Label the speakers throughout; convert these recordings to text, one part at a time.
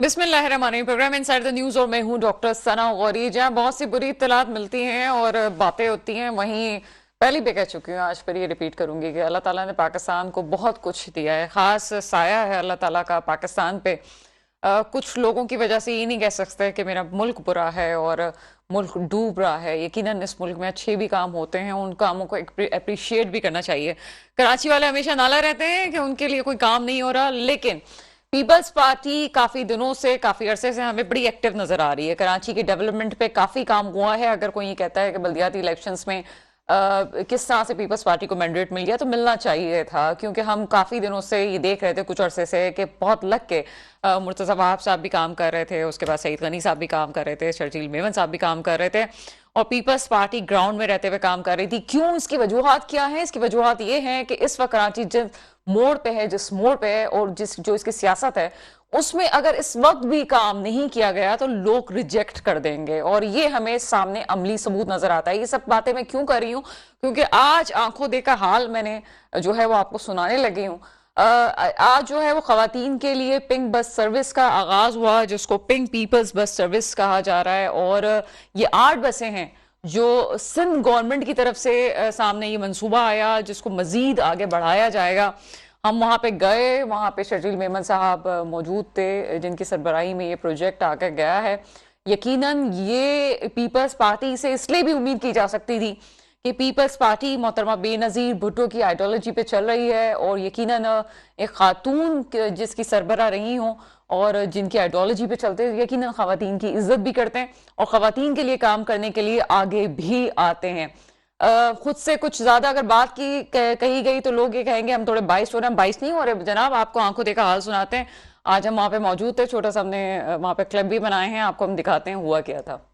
Speaker 1: बिस्मिल्लाहिर्रहमानिर्रहीम। Programme inside the news और मैं हूं डॉक्टर सना गौरी। जहां बहुत सी बुरी इत्तलात मिलती हैं और बातें होती हैं, वहीं पहले भी कह चुकी हूँ, आज फिर ये रिपीट करूंगी कि अल्लाह ताला ने पाकिस्तान को बहुत कुछ दिया है। ख़ास साया है अल्लाह ताला का पाकिस्तान पे। कुछ लोगों की वजह से ये नहीं कह सकते कि मेरा मुल्क बुरा है और मुल्क डूब रहा है। यकीनन इस मुल्क में अच्छे भी काम होते हैं, उन कामों को अप्रिशिएट भी करना चाहिए। कराची वाले हमेशा नाला रहते हैं कि उनके लिए कोई काम नहीं हो रहा, लेकिन पीपल्स पार्टी काफी दिनों से, काफी अरसे से हमें बड़ी एक्टिव नजर आ रही है। कराची की डेवलपमेंट पे काफी काम हुआ है। अगर कोई ये कहता है कि बल्दियाती इलेक्शंस में किस तरह से पीपल्स पार्टी को मैंडेट मिल गया, तो मिलना चाहिए था, क्योंकि हम काफी दिनों से ये देख रहे थे कुछ अरसे से कि बहुत लग के मुर्तजा वहाब साहब भी काम कर रहे थे, उसके बाद सईद गनी साहब भी काम कर रहे थे, शर्जील मेमन साहब भी काम कर रहे थे, और पीपल्स पार्टी ग्राउंड में रहते हुए काम कर रही थी। क्यों? इसकी वजूहत क्या है? इसकी वजूहत ये है कि इस वक्त कराची जिस मोड़ पे है, और जो इसकी सियासत है, उसमें अगर इस वक्त भी काम नहीं किया गया तो लोग रिजेक्ट कर देंगे, और ये हमें सामने अमली सबूत नजर आता है। ये सब बातें मैं क्यों कर रही हूँ? क्योंकि आज आंखों देखा हाल मैंने जो है वो आपको सुनाने लगी हूँ। आज जो है वो खवातीन के लिए पिंक बस सर्विस का आगाज हुआ, जिसको पिंक पीपल्स बस सर्विस कहा जा रहा है, और ये 8 बसें हैं जो सिंध गवर्नमेंट की तरफ से सामने ये मंसूबा आया, जिसको मजीद आगे बढ़ाया जाएगा। हम वहां पे गए, वहां पे शर्जील मेमन साहब मौजूद थे, जिनकी सरबराही में ये प्रोजेक्ट आकर गया है। यकीनन ये पीपल्स पार्टी से इसलिए भी उम्मीद की जा सकती थी कि पीपल्स पार्टी मोहतरमा बेनजीर भुट्टो की आइडियोलॉजी पे चल रही है, और यकीनन एक खातून जिसकी सरबरा रही हों और जिनकी आइडियोलॉजी पे चलते हैं, यकीनन खवातीन की इज्जत भी करते हैं और खवातीन के लिए काम करने के लिए आगे भी आते हैं। खुद से कुछ ज्यादा अगर बात की कही गई तो लोग ये कहेंगे हम थोड़े बाइस हो रहे हैं। हम बाइस नहीं हो रहे जनाब, आपको आंखों देखा हाल सुनाते हैं। आज हम वहां पे मौजूद थे, छोटा सा हमने वहां पे क्लब भी बनाए हैं, आपको हम दिखाते हैं हुआ क्या था।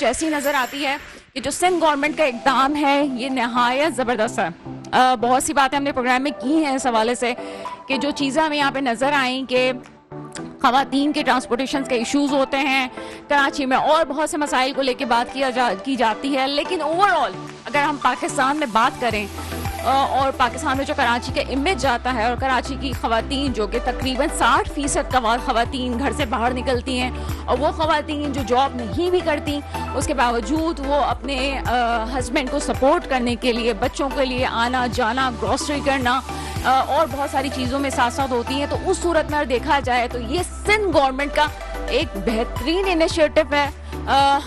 Speaker 2: ایسی نظر آتی ہے کہ جو سندھ گورنمنٹ کا اقدام ہے یہ نہایت زبردست ہے. بہت سی باتیں ہم نے پروگرام میں کی ہیں اس حوالے سے کہ جو چیزیں ہمیں یہاں پہ نظر آئیں کہ خواتین کے ٹرانسپورٹیشن کے ایشوز ہوتے ہیں کراچی میں اور بہت سے مسائل کو لے کے بات کی جاتی ہے, لیکن اوور آل اگر ہم پاکستان میں بات کریں اور پاکستان میں جو کراچی کا امیج جاتا ہے اور کراچی کی خواتین جو کہ تقریباً 60% خواتین گھر سے باہر نکلتی ہیں اور وہ خواتین جو جاب نہیں بھی کرتی اس کے باوجود وہ اپنے ہسبینڈ کو سپورٹ کرنے کے لیے بچوں کے لیے آنا جانا گروسری کرنا اور بہت ساری چیزوں میں ساتھ ساتھ ہوتی ہیں, تو اس صورت میں اگر دیکھا جائے تو یہ سندھ گورنمنٹ کا ایک بہترین انیشیٹو ہے.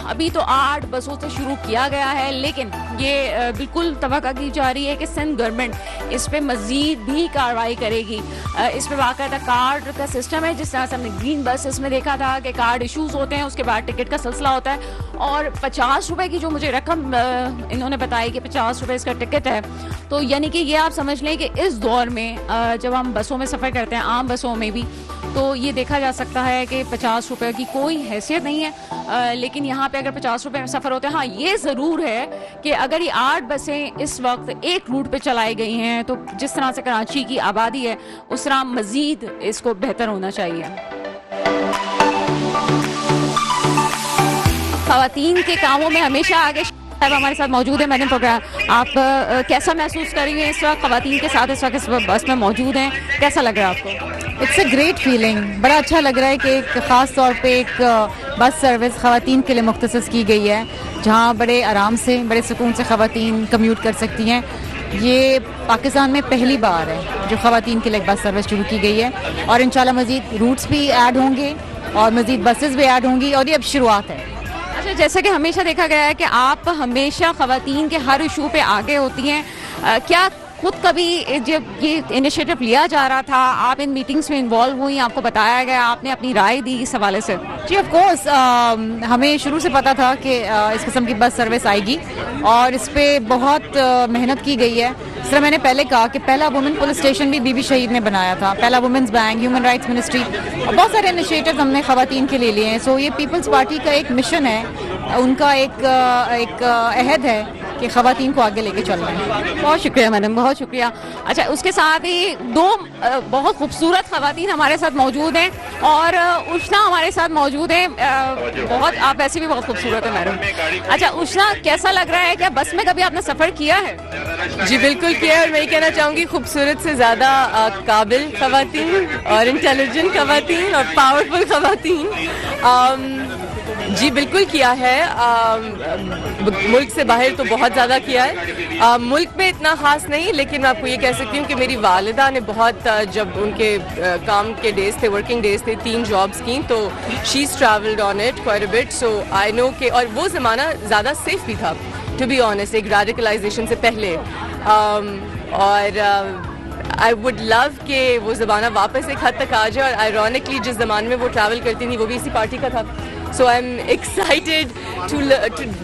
Speaker 2: ابھی تو 8 بسوں سے شروع کیا گیا ہے, لیکن یہ بالکل توقع کی جا رہی ہے کہ سندھ گورنمنٹ اس پہ مزید بھی کارروائی کرے گی. اس پہ باقاعدہ کارڈ کا سسٹم ہے, جس طرح سے ہم نے گرین بسز میں دیکھا تھا کہ کارڈ ایشوز ہوتے ہیں, اس کے بعد ٹکٹ کا سلسلہ ہوتا ہے, اور 50 روپے کی جو مجھے رقم انہوں نے بتائی کہ 50 روپے اس کا ٹکٹ ہے, تو یعنی کہ یہ آپ سمجھ لیں کہ اس دور میں جب ہم بسوں میں سفر کرتے ہیں عام بسوں میں بھی تو یہ دیکھا جا سکتا ہے کہ 50 روپے کی کوئی حیثیت نہیں ہے, لیکن یہاں پہ اگر 50 روپے میں سفر ہوتے ہیں, ہاں یہ ضرور ہے کہ اگر یہ 8 بسیں اس وقت ایک روٹ پہ چلائی گئی ہیں تو جس طرح سے کراچی کی آبادی ہے اس طرح مزید اس کو بہتر ہونا چاہیے. خواتین کے کاموں میں ہمیشہ آگے صاحب ہمارے ساتھ موجود ہے. میڈم پروگرام آپ کیسا محسوس کر رہی ہیں اس وقت خواتین کے ساتھ اس وقت اس بس میں موجود ہیں, کیسا لگ رہا ہے آپ کو؟
Speaker 3: اٹس اے گریٹ فیلنگ, بڑا اچھا لگ رہا ہے کہ ایک خاص طور پہ ایک بس سروس خواتین کے لیے مختص کی گئی ہے جہاں بڑے آرام سے بڑے سکون سے خواتین کمیوٹ کر سکتی ہیں. یہ پاکستان میں پہلی بار ہے جو خواتین کے لیے بس سروس شروع کی گئی ہے, اور انشاءاللہ مزید روٹس بھی ایڈ ہوں گے اور مزید بسز بھی ایڈ ہوں گی, اور یہ اب شروعات ہے.
Speaker 2: اچھا, جیسا کہ ہمیشہ دیکھا گیا ہے کہ آپ ہمیشہ خواتین کے ہر ایشو پہ آگے ہوتی ہیں, کیا خود کبھی جب یہ انیشیٹو لیا جا رہا تھا آپ ان میٹنگز میں انوالو ہوئی, آپ کو بتایا گیا, آپ نے اپنی رائے دی اس حوالے سے؟
Speaker 3: جی آف کورس, ہمیں شروع سے پتا تھا کہ اس قسم کی بس سروس آئے گی اور اس پہ بہت محنت کی گئی ہے. اس طرح میں نے پہلے کہا کہ پہلا وومن پولیس اسٹیشن بھی بی بی شہید نے بنایا تھا, پہلا women's bank, human rights ministry, اور بہت سارے انیشیٹو ہم نے خواتین کے لیے لیے ہیں. سو یہ پیپلز پارٹی کا ایک مشن ہے, ان کا ایک عہد ہے کہ خواتین کو آگے لے کے چل رہے ہیں.
Speaker 2: بہت شکریہ میڈم, بہت شکریہ. اچھا, اس کے ساتھ ہی 2 بہت خوبصورت خواتین ہمارے ساتھ موجود ہیں, اور اشنا ہمارے ساتھ موجود ہیں. بہت آپ ویسے بھی بہت خوبصورت ہیں میڈم. اچھا اشنا, کیسا لگ رہا ہے, کیا بس میں کبھی آپ نے سفر کیا ہے؟
Speaker 4: جی بالکل کیا ہے, اور میں یہ کہنا چاہوں گی خوبصورت سے زیادہ قابل خواتین اور انٹیلیجنٹ خواتین اور پاورفل خواتین. جی بالکل کیا ہے, ملک سے باہر تو بہت زیادہ کیا ہے, ملک میں اتنا خاص نہیں, لیکن میں آپ کو یہ کہہ سکتی ہوں کہ میری والدہ نے بہت, جب ان کے کام کے ڈیز تھے, ورکنگ ڈیز تھے, 3 جابس کی, تو she has travelled on it quite a bit. So I know کہ, اور وہ زمانہ زیادہ سیف بھی تھا ٹو بی آنیسٹ, ایک ریڈیکلائزیشن سے پہلے, اور آئی وڈ لو کہ وہ زمانہ واپس ایک حد تک آ جائے, اور آئرونکلی جس زمانے میں وہ ٹریول کرتی تھی وہ بھی اسی پارٹی کا تھا. So I am excited to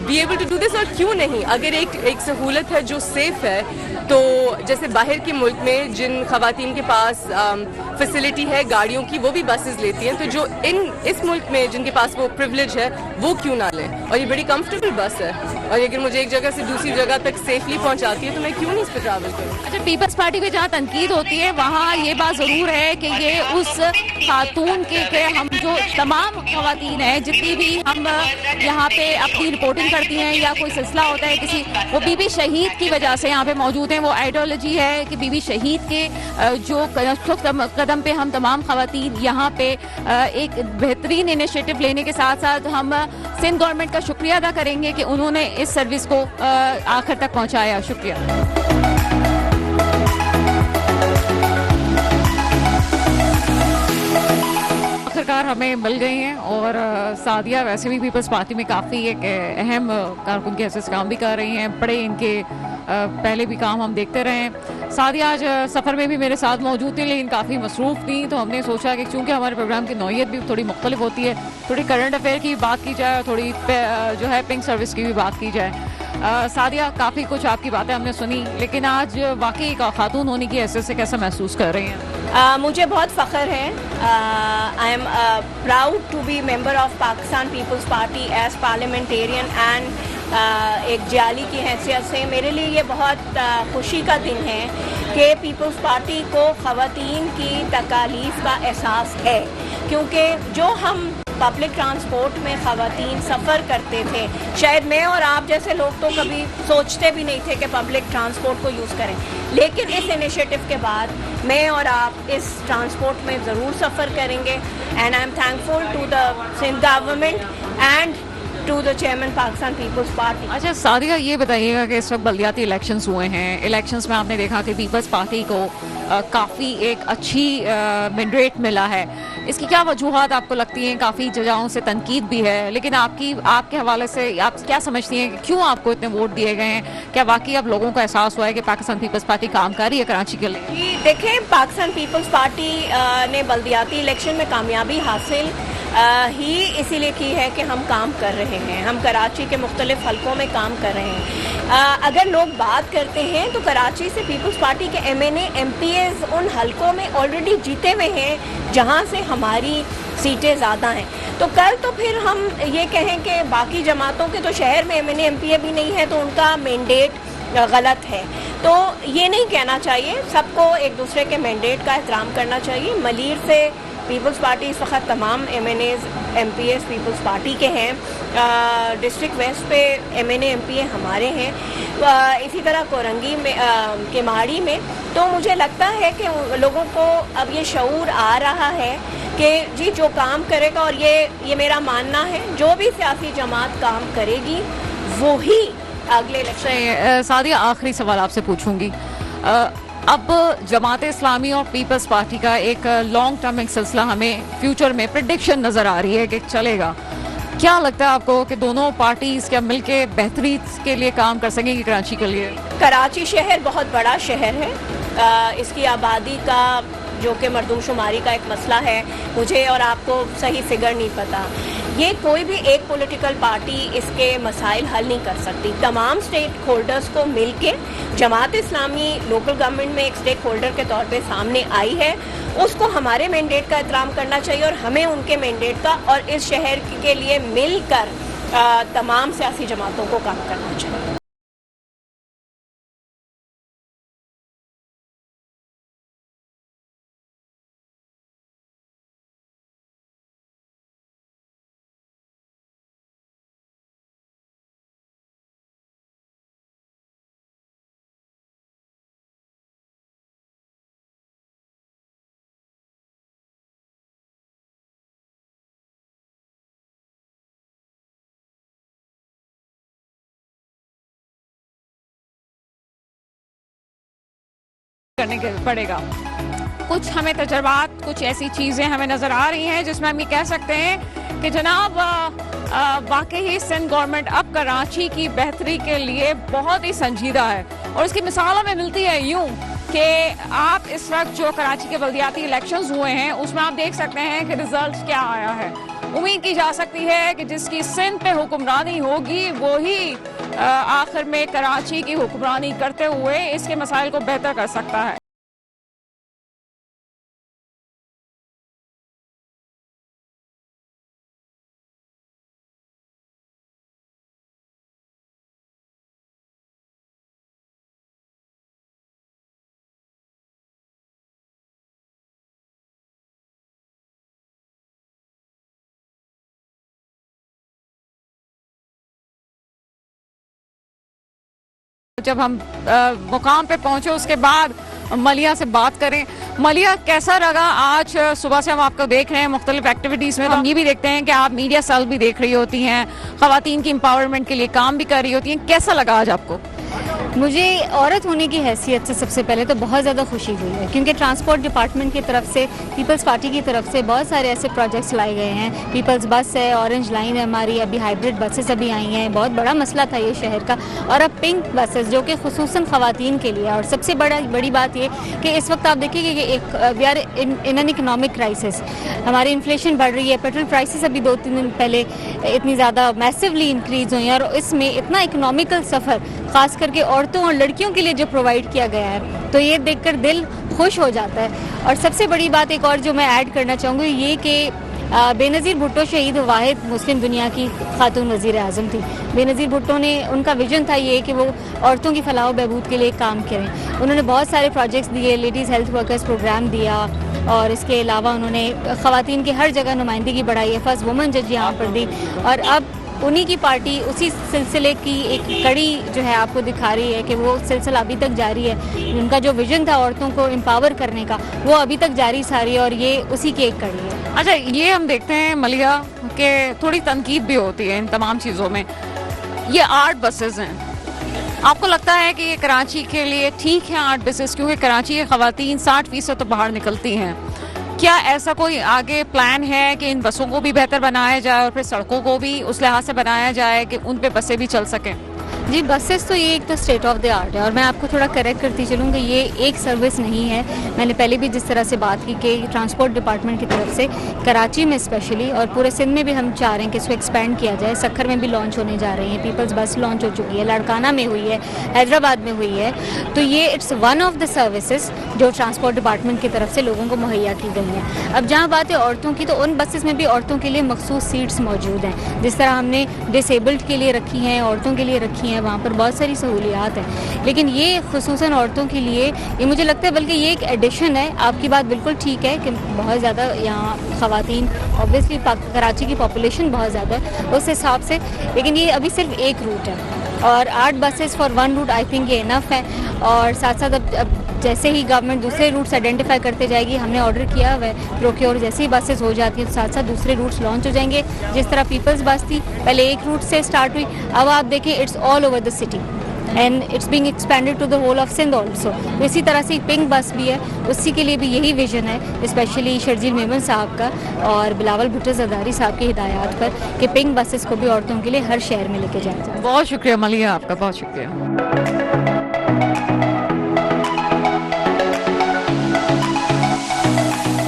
Speaker 4: be able to do this. اور کیوں نہیں, اگر ایک سہولت ہے جو سیف ہے, تو جیسے باہر کے ملک میں جن خواتین کے پاس فیسلٹی ہے گاڑیوں کی وہ بھی بسز لیتی ہیں, تو جو اس ملک میں جن کے پاس وہ پریولیج ہے وہ کیوں نہ لیں, اور یہ بڑی کمفرٹیبل بس ہے, اور اگر مجھے ایک جگہ سے دوسری جگہ تک سیفلی پہنچاتی ہے تو میں کیوں نہیں اس پہ ٹریول کروں.
Speaker 2: اچھا, پیپلز پارٹی پہ جہاں تنقید ہوتی ہے وہاں یہ بات ضرور ہے کہ یہ اس خاتون کے کہ ہم جو تمام خواتین ہیں جتنی بھی ہم یہاں پہ اپنی رپورٹنگ کرتی ہیں یا کوئی سلسلہ ہوتا ہے کسی, وہ بی بی شہید کی وجہ سے یہاں پہ موجود ہیں. وہ آئیڈیالوجی ہے کہ بی بی شہید کے جو قدم پہ ہم تمام خواتین یہاں پہ ایک بہترین انیشیٹو لینے کے ساتھ ساتھ ہم سندھ گورنمنٹ کا شکریہ ادا کریں گے کہ انہوں نے اس سروس کو آخر تک پہنچایا. شکریہ. آخرکار ہمیں مل گئی ہیں, اور سعدیہ ویسے بھی پیپلز پارٹی میں کافی ایک اہم کارکن کے حیثیت سے کام بھی کر رہی ہیں, بڑے ان کے پہلے بھی کام ہم دیکھتے رہے ہیں. سعدیہ آج سفر میں بھی میرے ساتھ موجود تھیں لیکن کافی مصروف تھیں, تو ہم نے سوچا کہ چونکہ ہمارے پروگرام کی نوعیت بھی تھوڑی مختلف ہوتی ہے, تھوڑی کرنٹ افیئر کی بات کی جائے اور تھوڑی جو ہے پنک سروس کی بھی بات کی جائے. सादिया, काफ़ी कुछ आपकी बातें हमने सुनी, लेकिन आज वाकई का खातून होने की हैसियत से कैसा महसूस कर रही हैं?
Speaker 5: मुझे बहुत फ़ख्र है. I am proud to be member of Pakistan Peoples Party as parliamentarian and एक जाली की हैसियत से मेरे लिए ये बहुत खुशी का दिन है कि पीपल्स पार्टी को ख़वातीन की तकालीफ का एहसास है, क्योंकि जो हम पब्लिक ट्रांसपोर्ट में ख़वातीन सफ़र करते थे, शायद मैं और आप जैसे लोग तो कभी सोचते भी नहीं थे कि पब्लिक ट्रांसपोर्ट को यूज़ करें, लेकिन इस इनिशिएटिव के बाद मैं और आप इस ट्रांसपोर्ट में ज़रूर सफ़र करेंगे. And I am thankful to the Sindh government and to the chairman Pakistan Peoples Party.
Speaker 2: अच्छा सादिया, ये बताइएगा कि इस वक्त बल्दियाती इलेक्शंस हुए हैं, इलेक्शंस में आपने देखा कि पीपल्स पार्टी को काफ़ी एक अच्छी मैंडेट मिला है. इसकी क्या वजूहात आपको लगती हैं? काफ़ी जगहों से तनकीद भी है, लेकिन आपके हवाले से आप क्या समझती हैं कि क्यों आपको इतने वोट दिए गए हैं? क्या वाकई अब लोगों को एहसास हुआ है कि पाकिस्तान पीपल्स पार्टी काम कर रही है कराची के लिए?
Speaker 5: जी देखें, पाकिस्तान पीपल्स पार्टी ने बल्दियाती इलेक्शन में कामयाबी हासिल ही इसीलिए की है कि हम काम कर रहे हैं, हम कराची के मुख्तलिफ हलकों में काम कर रहे हैं. अगर लोग बात करते हैं तो कराची से पीपल्स पार्टी के MNA MPs उन हलकों में ऑलरेडी जीते हुए हैं जहां से हमारी सीटें ज़्यादा हैं. तो कल तो फिर हम ये कहें कि बाकी जमातों के तो शहर में MNA MPA भी नहीं है तो उनका मैंडेट गलत है, तो ये नहीं कहना चाहिए. सबको एक दूसरे के मैंडेट का एहतराम करना चाहिए. मलीर से पीपल्स पार्टी इस वक्त तमाम MNAs MPs पीपल्स पार्टी के हैं. डिस्ट्रिक्ट वेस्ट पे MNA MPA हमारे हैं. इसी तरह कोरंगी में केमाड़ी में. तो मुझे लगता है कि लोगों को अब ये शऊर आ रहा है कि जी जो काम करेगा, और ये मेरा मानना है, जो भी सियासी जमात काम करेगी वही अगले इलेक्शन.
Speaker 2: सादिया, आखिरी सवाल आपसे पूछूंगी. अब जमात इस्लामी और पीपल्स पार्टी का एक लॉन्ग टर्म एक सिलसिला हमें फ्यूचर में प्रेडिक्शन नज़र आ रही है कि चलेगा. क्या लगता है आपको कि दोनों पार्टीज क्या मिलके बेहतरी के लिए काम कर सकेंगी कराची के लिए?
Speaker 5: कराची शहर बहुत बड़ा शहर है. इसकी आबादी का जो कि मरदूमशुमारी का एक मसला है, मुझे और आपको सही फिगर नहीं पता. ये कोई भी एक पॉलिटिकल पार्टी इसके मसाइल हल नहीं कर सकती. तमाम स्टेक होल्डर्स को मिलके जमात इस्लामी लोकल गवर्नमेंट में एक स्टेक होल्डर के तौर पे सामने आई है. उसको हमारे मैंडेट का एहतराम करना चाहिए और हमें उनके मैंडेट का और इस शहर के लिए मिलकर तमाम सियासी जमातों को काम करना चाहिए.
Speaker 2: करने के पड़ेगा. कुछ हमें तजर्बात, कुछ ऐसी चीज़ें हमें नज़र आ रही हैं जिसमें हम ये कह सकते हैं कि जनाब वाकई सिंध गवर्नमेंट अब कराची की बेहतरी के लिए बहुत ही संजीदा है. और इसकी मिसाल हमें मिलती है यूं कि आप इस वक्त जो कराची के बल्दियाती इलेक्शंस हुए हैं उसमें आप देख सकते हैं कि रिजल्ट क्या आया है. उम्मीद की जा सकती है कि जिसकी सिंध पे हुक्मरानी होगी वही आखिर में कराची की हुक्मरानी करते हुए इसके मसाइल को बेहतर कर सकता है. जब हम मुकाम पे पहुंचे उसके बाद मलिया से बात करें. मलिया, कैसा लगा आज? सुबह से हम आपको देख रहे हैं मुख्तलिफ एक्टिविटीज़ में. तो हम ये भी देखते हैं कि आप मीडिया सेल भी देख रही होती हैं, ख़वातीन की एम्पावरमेंट के लिए काम भी कर रही होती हैं. कैसा लगा आज आपको?
Speaker 6: मुझे औरत होने की हैसियत से सबसे पहले तो बहुत ज़्यादा खुशी हुई है, क्योंकि ट्रांसपोर्ट डिपार्टमेंट की तरफ से, पीपल्स पार्टी की तरफ से बहुत सारे ऐसे प्रोजेक्ट्स लाए गए हैं. पीपल्स बस है, ऑरेंज लाइन है हमारी, अभी हाइब्रिड बसेस अभी आई हैं, बहुत बड़ा मसला था ये शहर का. और अब पिंक बसेस जो कि खुसूसन ख़वातीन के लिए. और सबसे बड़ी बात ये कि इस वक्त आप देखिए कि एक we are in an economic crisis. हमारी इन्फ्लेशन बढ़ रही है, पेट्रोल प्राइसेस अभी 2-3 दिन पहले इतनी ज़्यादा मैसिवली इंक्रीज़ हुई हैं, और इसमें इतना इकोनॉमिकल सफ़र ख़ास करके औरतों और लड़कियों के लिए जो प्रोवाइड किया गया है, तो ये देखकर दिल खुश हो जाता है. और सबसे बड़ी बात एक और जो मैं ऐड करना चाहूँगी ये कि बेनज़ीर भुट्टो शहीद वाहिद मुस्लिम दुनिया की खातून वज़ीर आज़म थी. बेनज़ीर भुट्टो ने, उनका विजन था ये कि वो औरतों की फलाह व बहबूद के लिए काम करें. उन्होंने बहुत सारे प्रोजेक्ट्स दिए, लेडीज़ हेल्थ वर्कर्स प्रोग्राम दिया, और इसके अलावा उन्होंने ख़वातीन की हर जगह नुमाइंदगी बढ़ाई है. फर्स्ट वुमेन जज यहाँ पर दी, और अब उन्हीं की पार्टी उसी सिलसिले की एक कड़ी जो है आपको दिखा रही है कि वो सिलसिला अभी तक जारी है. उनका जो विजन था औरतों को एम्पावर करने का, वो अभी तक जारी सारी है, और ये उसी की एक कड़ी है.
Speaker 1: अच्छा, ये हम देखते हैं मलिया कि थोड़ी तनकीद भी होती है इन तमाम चीज़ों में. ये 8 बसेस हैं, आपको लगता है कि ये कराची के लिए ठीक है 8 बसेस, क्योंकि कराची की ख़वातीन 60% तो बाहर निकलती हैं. क्या ऐसा कोई आगे प्लान है कि इन बसों को भी बेहतर बनाया जाए और फिर सड़कों को भी उस लिहाज से बनाया जाए कि उन पे बसें भी चल सकें?
Speaker 6: जी, बसेस तो ये एक तो स्टेट ऑफ द आर्ट है, और मैं आपको थोड़ा करेक्ट करती चलूँ कि ये एक सर्विस नहीं है. मैंने पहले भी जिस तरह से बात की कि ट्रांसपोर्ट डिपार्टमेंट की तरफ से कराची में स्पेशली, और पूरे सिंध में भी हम चाह रहे हैं कि इसको एक्सपेंड किया जाए. सखर में भी लॉन्च होने जा रही है, पीपल्स बस लॉन्च हो चुकी है, लाड़काना में हुई है, हैदराबाद में हुई है. तो ये it's one of the services जो ट्रांसपोर्ट डिपार्टमेंट की तरफ से लोगों को मुहैया की गई हैं. अब जहाँ बात है औरतों की, तो उन बसेस में भी औरतों के लिए मखसूस सीट्स मौजूद हैं. जिस तरह हमने डिसेबल्ड के लिए रखी हैं, औरतों के लिए रखी हैं, वहाँ पर बहुत सारी सहूलियात हैं. लेकिन ये खुसूसन औरतों के लिए, ये मुझे लगता है बल्कि ये एक एडिशन है. आपकी बात बिल्कुल ठीक है कि बहुत ज़्यादा यहाँ ख़वातीन, ऑब्वियसली कराची की पॉपुलेशन बहुत ज़्यादा है उस हिसाब से, लेकिन ये अभी सिर्फ एक रूट है, और 8 buses for 1 route I think ये इनफ है. और साथ साथ अब जैसे ही गवर्नमेंट दूसरे रूट्स आइडेंटिफाई करते जाएगी, हमने ऑर्डर किया हुआ है प्रोक्योर, जैसे ही बसेस हो जाती हैं तो साथ साथ दूसरे रूट्स लॉन्च हो जाएंगे. जिस तरह पीपल्स बस थी, पहले एक रूट से स्टार्ट हुई, अब आप देखें it's all over the city and it's being expanded to the whole of Sindh also. इसी तरह से पिंक बस भी है, उसी के लिए भी यही विजन है, स्पेशली शर्जील मेमन साहब का और बिलावल भुट्टो जरदारी साहब की हिदायत पर, कि पिंक बसेस को भी औरतों के लिए हर शहर में लेके जाया जाए.
Speaker 1: बहुत शुक्रिया मलिया आपका, बहुत शुक्रिया.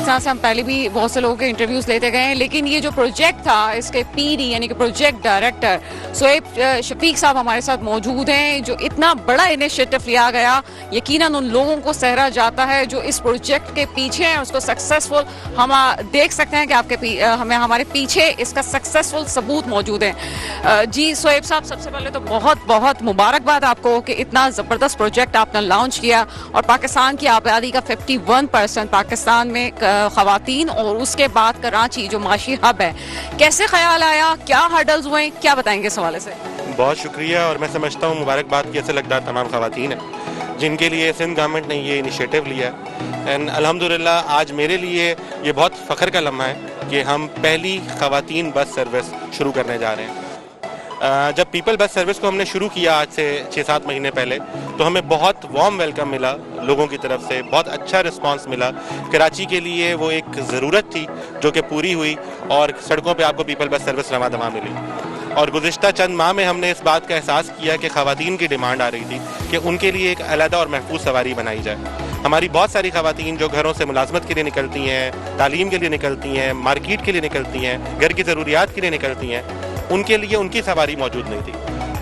Speaker 1: साथ से हम पहले भी बहुत से लोगों के इंटरव्यूज लेते गए हैं, लेकिन ये जो प्रोजेक्ट था इसके पीडी यानी कि प्रोजेक्ट डायरेक्टर सोएब शफीक साहब हमारे साथ मौजूद हैं. जो इतना बड़ा इनिशिएटिव लिया गया, यकीनन उन लोगों को सहरा जाता है जो इस प्रोजेक्ट के पीछे हैं, उसको सक्सेसफुल हम देख सकते हैं कि हमें हमारे पीछे इसका सक्सेसफुल सबूत मौजूद है. जी सोएब साहब, सबसे पहले तो बहुत बहुत मुबारकबाद आपको कि इतना ज़बरदस्त प्रोजेक्ट आपने लॉन्च किया, और पाकिस्तान की आबादी का 51% पाकिस्तान में ख़वातीन, और उसके बाद कराची जो माशी हब है. कैसे ख्याल आया, क्या हर्डल्स हुए, क्या बताएंगे इस हवाले से?
Speaker 7: बहुत शुक्रिया, और मैं समझता हूँ मुबारकबाद की ऐसे लगता तमाम ख़वातीन हैं जिनके लिए सिंध गवर्नमेंट ने ये इनिशिएटिव लिया. एंड अल्हम्दुलिल्लाह आज मेरे लिए ये बहुत फ़ख्र का लम्हा है कि हम पहली ख़वातीन बस सर्विस शुरू करने जा रहे हैं. जब पीपल बस सर्विस को हमने शुरू किया आज से 6-7 महीने पहले, तो हमें बहुत वार्म वेलकम मिला लोगों की तरफ से, बहुत अच्छा रिस्पांस मिला. कराची के लिए वो एक ज़रूरत थी जो कि पूरी हुई, और सड़कों पे आपको पीपल बस सर्विस रवा दवा मिली. और गुज़िश्ता चंद माह में हमने इस बात का एहसास किया कि ख़वातीन की डिमांड आ रही थी कि उनके लिए एक अलग और महफूज सवारी बनाई जाए. हमारी बहुत सारी ख़वातीन जो घरों से मुलाजमत के लिए निकलती हैं, तालीम के लिए निकलती हैं, मार्केट के लिए निकलती हैं, घर की ज़रूरियात के लिए निकलती हैं, उनके लिए उनकी सवारी मौजूद नहीं थी.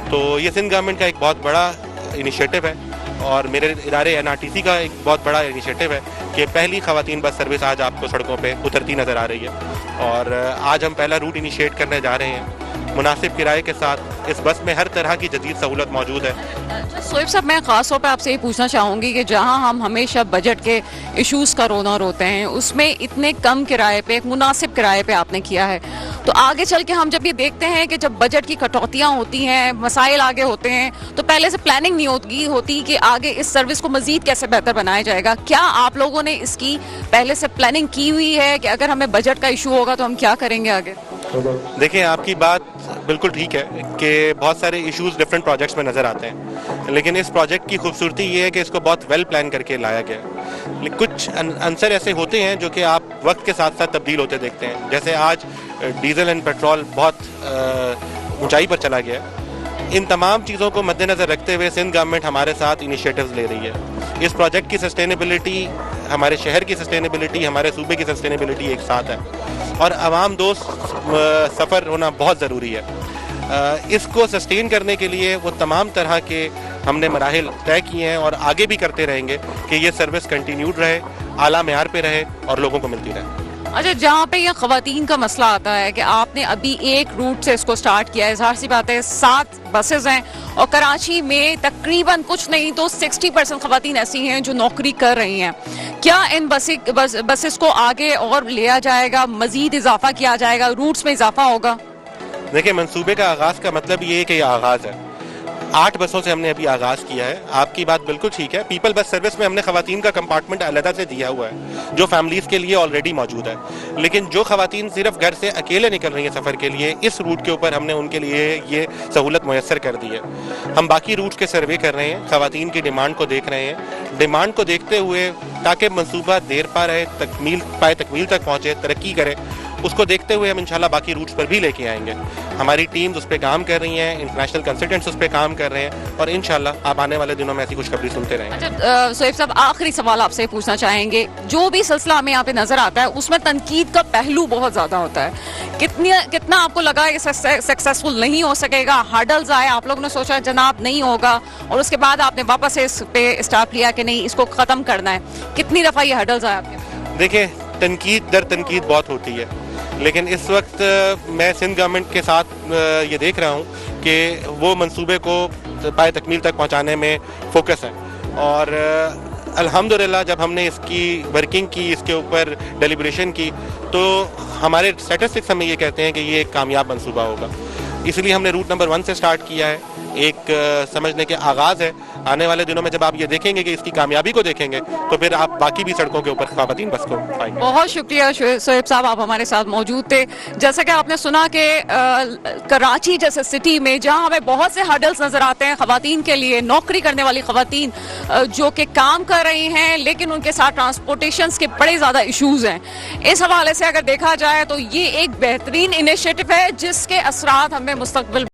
Speaker 7: तो ये सिंध गवर्नमेंट का एक बहुत बड़ा इनिशिएटिव है, और मेरे इदारे NRTC का एक बहुत बड़ा इनिशिएटिव है कि पहली ख़वातीन बस सर्विस आज आपको सड़कों पे उतरती नज़र आ रही है. और आज हम पहला रूट इनिशिएट करने जा रहे हैं मुनासिब किराए के साथ. इस बस में हर तरह की जदीद सहूलत मौजूद है.
Speaker 1: सोएब साहब, मैं ख़ास तौर पर आपसे ये पूछना चाहूँगी कि जहाँ हम हमेशा बजट के इश्यूज़ का रोना रोते हैं, उसमें इतने कम किराए पे, एक मुनासिब किराए पे आपने किया है, तो आगे चल के हम जब ये देखते हैं कि जब बजट की कटौतियाँ होती हैं, मसाइल आगे होते हैं, तो पहले से प्लानिंग नहीं होती कि आगे इस सर्विस को मज़ीद कैसे बेहतर बनाया जाएगा. क्या आप लोगों ने इसकी पहले से प्लानिंग की हुई है कि अगर हमें बजट का इशू होगा तो हम क्या करेंगे आगे?
Speaker 7: देखिए, आपकी बात بالکل ٹھیک ہے کہ بہت سارے ایشوز ڈفرینٹ پروجیکٹس میں نظر آتے ہیں، لیکن اس پروجیکٹ کی خوبصورتی یہ ہے کہ اس کو بہت ویل پلان کر کے لایا گیا ہے. کچھ عنصر ایسے ہوتے ہیں جو کہ آپ وقت کے ساتھ ساتھ تبدیل ہوتے دیکھتے ہیں، جیسے آج ڈیزل اینڈ پیٹرول بہت اونچائی پر چلا گیا ہے. ان تمام چیزوں کو مد نظر رکھتے ہوئے سندھ گورنمنٹ ہمارے ساتھ انیشیٹوز لے رہی ہے. اس پروجیکٹ کی سسٹینیبلٹی، ہمارے شہر کی سسٹینیبلٹی، ہمارے صوبے کی سسٹینیبلٹی ایک ساتھ ہے، اور عوام دوست سفر ہونا بہت ضروری ہے. اس کو سسٹین کرنے کے لیے وہ تمام طرح کے ہم نے مراحل طے کیے ہیں اور آگے بھی کرتے رہیں گے کہ یہ سروس کنٹینیوڈ رہے، اعلیٰ معیار پہ رہے اور لوگوں کو ملتی رہے.
Speaker 1: اچھا، جہاں پہ یہ خواتین کا مسئلہ آتا ہے کہ آپ نے ابھی ایک روٹ سے اس کو سٹارٹ کیا ہے، ظاہر سی بات ہے 7 بسز ہیں اور کراچی میں تقریباً کچھ نہیں تو 60% خواتین ایسی ہیں جو نوکری کر رہی ہیں. کیا ان بسز کو آگے اور لیا جائے گا، مزید اضافہ کیا جائے گا، روٹس میں اضافہ ہوگا؟
Speaker 7: دیکھیں، منصوبے کا آغاز کا مطلب یہ ہے کہ یہ آغاز ہے. 8 بسوں سے ہم نے ابھی آغاز کیا ہے. آپ کی بات بالکل ٹھیک ہے، پیپل بس سروس میں ہم نے خواتین کا کمپارٹمنٹ علیحدہ سے دیا ہوا ہے جو فیملیز کے لیے آلریڈی موجود ہے. لیکن جو خواتین صرف گھر سے اکیلے نکل رہی ہیں سفر کے لیے، اس روٹ کے اوپر ہم نے ان کے لیے یہ سہولت میسر کر دی ہے. ہم باقی روٹس کے سروے کر رہے ہیں، خواتین کی ڈیمانڈ کو دیکھ رہے ہیں. ڈیمانڈ کو دیکھتے ہوئے تاکہ منصوبہ دیر پا رہے، تکمیل تک پہنچے، ترقی کرے، اس کو دیکھتے ہوئے ہم انشاءاللہ باقی روٹس پر بھی لے کے آئیں گے. ہماری ٹیمز اس پہ کام کر رہی ہیں، انٹرنیشنل کنسلٹنٹس اس پہ کام کر رہے ہیں، اور انشاءاللہ آپ آنے والے دنوں میں ایسی خوشخبری سنتے رہیں گے.
Speaker 1: اچھا سہیب صاحب، آخری سوال آپ سے پوچھنا چاہیں گے، جو بھی سلسلہ ہمیں یہاں پہ نظر آتا ہے اس میں تنقید کا پہلو بہت زیادہ ہوتا ہے. کتنا آپ کو لگا یہ سکسیسفل نہیں ہو سکے گا؟ ہارڈلز آئے، آپ لوگوں نے سوچا جناب نہیں ہوگا، اور اس کے بعد آپ نے واپس اس پہ اسٹاپ لیا کہ نہیں، اس کو ختم کرنا ہے. کتنی دفعہ یہ ہارڈلز آئے آپ کے؟
Speaker 7: دیکھیں، تنقید در تنقید بہت ہوتی ہے، لیکن اس وقت میں سندھ گورنمنٹ کے ساتھ یہ دیکھ رہا ہوں کہ وہ منصوبے کو پائے تکمیل تک پہنچانے میں فوکس ہے. اور الحمدللہ جب ہم نے اس کی ورکنگ کی، اس کے اوپر ڈیلیبریشن کی، تو ہمارے اسٹیٹسٹکس ہمیں یہ کہتے ہیں کہ یہ ایک کامیاب منصوبہ ہوگا. اس لیے ہم نے روٹ نمبر 1 سے سٹارٹ کیا ہے. ایک سمجھنے کے آغاز ہے. آنے والے دنوں میں جب آپ یہ دیکھیں گے کہ اس کی کامیابی کو دیکھیں گے تو پھر آپ باقی بھی سڑکوں کے اوپر خواتین بس کو پائیں گے.
Speaker 1: بہت شکریہ سہیب صاحب، آپ ہمارے ساتھ موجود تھے. جیسا کہ آپ نے سنا کہ کراچی جیسے سٹی میں جہاں ہمیں بہت سے ہرڈلز نظر آتے ہیں خواتین کے لیے، نوکری کرنے والی خواتین جو کہ کام کر رہی ہیں لیکن ان کے ساتھ ٹرانسپورٹیشنز کے بڑے زیادہ ایشوز ہیں، اس حوالے سے اگر دیکھا جائے تو یہ ایک بہترین انیشیٹو ہے جس کے اثرات ہمیں مستقبل